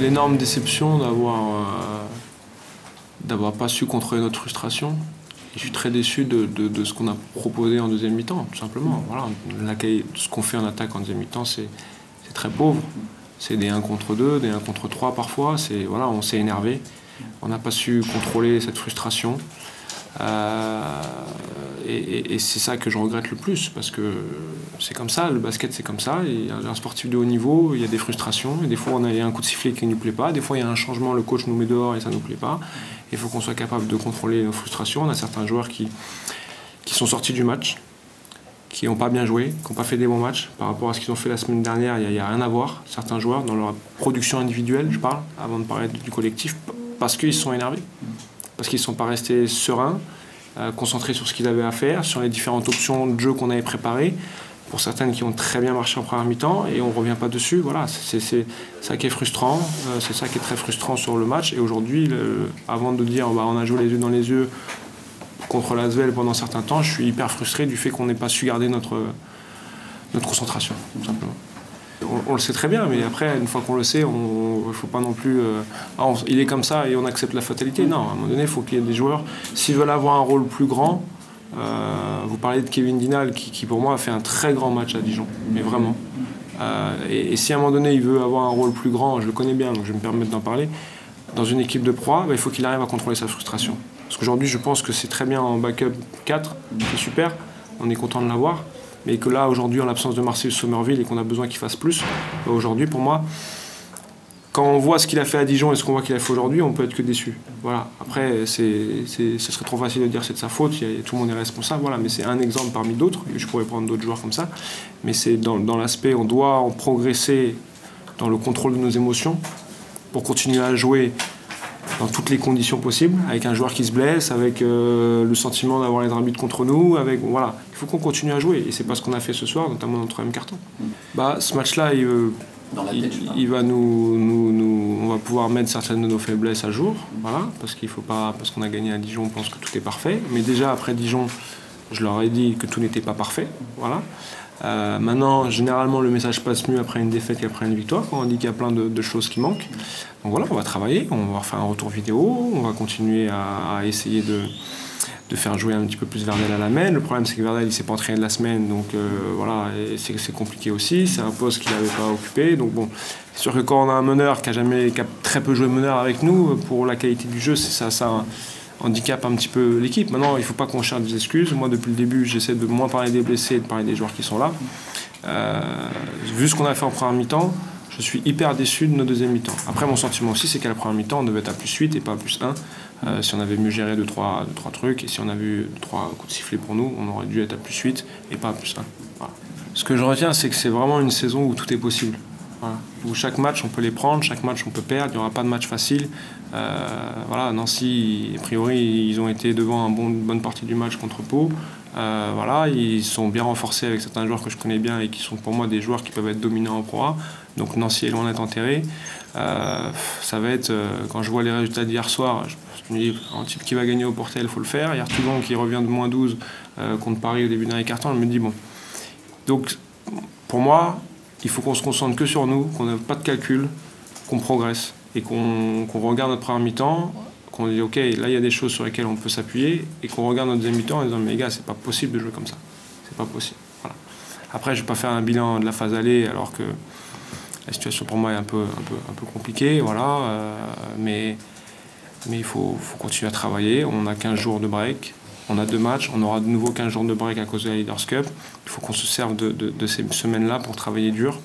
l'énorme déception d'avoir pas su contrôler notre frustration. Et je suis très déçu de ce qu'on a proposé en deuxième mi-temps, tout simplement. Voilà, ce qu'on fait en attaque en deuxième mi-temps, c'est très pauvre. C'est des 1 contre 2, des 1 contre 3 parfois. Voilà, on s'est énervé. On n'a pas su contrôler cette frustration. Et c'est ça que je regrette le plus, parce que c'est comme ça, le basket c'est comme ça, et un sportif de haut niveau, il y a des frustrations, et des fois il y a un coup de sifflet qui ne nous plaît pas, des fois il y a un changement, le coach nous met dehors et ça ne nous plaît pas. Il faut qu'on soit capable de contrôler nos frustrations. On a certains joueurs qui sont sortis du match, qui n'ont pas bien joué, qui n'ont pas fait des bons matchs par rapport à ce qu'ils ont fait la semaine dernière. Il n'y a rien à voir, certains joueurs, dans leur production individuelle, je parle, avant de parler du collectif, parce qu'ils se sont énervés, parce qu'ils ne sont pas restés sereins, concentrés sur ce qu'ils avaient à faire, sur les différentes options de jeu qu'on avait préparées, pour certaines qui ont très bien marché en première mi-temps, et on ne revient pas dessus. Voilà, c'est ça qui est frustrant, c'est ça qui est très frustrant sur le match. Et aujourd'hui, avant de dire on a joué les yeux dans les yeux contre l'Asvel pendant certains temps, je suis hyper frustré du fait qu'on n'ait pas su garder notre concentration, tout simplement. On le sait très bien, mais après, une fois qu'on le sait, il ne faut pas non plus... il est comme ça et on accepte la fatalité. Non, à un moment donné, il faut qu'il y ait des joueurs. S'ils veulent avoir un rôle plus grand, vous parlez de Kevin Dinal, qui pour moi a fait un très grand match à Dijon, mais vraiment. Et si à un moment donné, il veut avoir un rôle plus grand, je le connais bien, donc je vais me permettre d'en parler, dans une équipe de proie, il faut qu'il arrive à contrôler sa frustration. Parce qu'aujourd'hui, je pense que c'est très bien en backup 4, c'est super, on est content de l'avoir. Mais que là, aujourd'hui, en l'absence de Marcel Sommerville et qu'on a besoin qu'il fasse plus, aujourd'hui, pour moi, quand on voit ce qu'il a fait à Dijon et ce qu'on voit qu'il a fait aujourd'hui, on peut être que déçu. Voilà. Après, ce serait trop facile de dire que c'est de sa faute, tout le monde est responsable, voilà. Mais c'est un exemple parmi d'autres, je pourrais prendre d'autres joueurs comme ça. Mais c'est dans l'aspect, on doit en progresser dans le contrôle de nos émotions pour continuer à jouer dans toutes les conditions possibles, avec un joueur qui se blesse, avec le sentiment d'avoir les arbitres contre nous, voilà. Il faut qu'on continue à jouer, et c'est pas ce qu'on a fait ce soir, notamment dans le troisième carton. Ce match-là, il va on va pouvoir mettre certaines de nos faiblesses à jour, voilà, parce qu'on a gagné à Dijon, on pense que tout est parfait. Mais déjà après Dijon, je leur ai dit que tout n'était pas parfait, voilà. Maintenant, généralement, le message passe mieux après une défaite qu'après une victoire, quand on dit qu'il y a plein de choses qui manquent. Donc voilà, on va travailler, on va faire un retour vidéo, on va continuer à essayer de faire jouer un petit peu plus Verdel à la main. Le problème, c'est que Verdel, il ne s'est pas entraîné de la semaine, donc voilà, c'est compliqué aussi. C'est un poste qu'il n'avait pas occupé. Donc bon, c'est sûr que quand on a un meneur qui a très peu joué meneur avec nous, pour la qualité du jeu, ça handicape un petit peu l'équipe. Maintenant, il ne faut pas qu'on cherche des excuses. Moi, depuis le début, j'essaie de moins parler des blessés et de parler des joueurs qui sont là. Vu ce qu'on a fait en première mi-temps, je suis hyper déçu de notre deuxième mi-temps. Après, mon sentiment aussi, c'est qu'à la première mi-temps, on devait être à +8 et pas à +1. Si on avait mieux géré 2-3 trucs, et si on avait eu 3 coups de sifflet pour nous, on aurait dû être à +8 et pas à +1. Voilà. Ce que je retiens, c'est que c'est vraiment une saison où tout est possible. Voilà. Où chaque match, on peut les prendre, chaque match, on peut perdre, il n'y aura pas de match facile. Voilà, Nancy, a priori, ils ont été devant une bonne partie du match contre Pau. Voilà, ils sont bien renforcés avec certains joueurs que je connais bien et qui sont pour moi des joueurs qui peuvent être dominants en Pro A. Donc Nancy est loin d'être enterré. Ça va être, quand je vois les résultats d'hier soir, je me dis, un type qui va gagner au Portel, il faut le faire. Hier, Toulon qui revient de -12 contre Paris au début d'un carton, je me dis bon. Donc pour moi, il faut qu'on se concentre que sur nous, qu'on n'ait pas de calcul, qu'on progresse et qu'on regarde notre première mi-temps, qu'on dit ok, là il y a des choses sur lesquelles on peut s'appuyer, et qu'on regarde notre deuxième mi-temps en disant mais les gars, c'est pas possible de jouer comme ça, c'est pas possible. Voilà. Après, je vais pas faire un bilan de la phase aller alors que la situation pour moi est un peu compliquée, voilà, mais il faut continuer à travailler. On a 15 jours de break, on a 2 matchs, on aura de nouveau 15 jours de break à cause de la Leaders Cup. Il faut qu'on se serve de ces semaines-là pour travailler dur.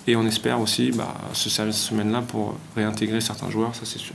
Et on espère aussi se servir de ces semaines-là pour réintégrer certains joueurs, ça c'est sûr.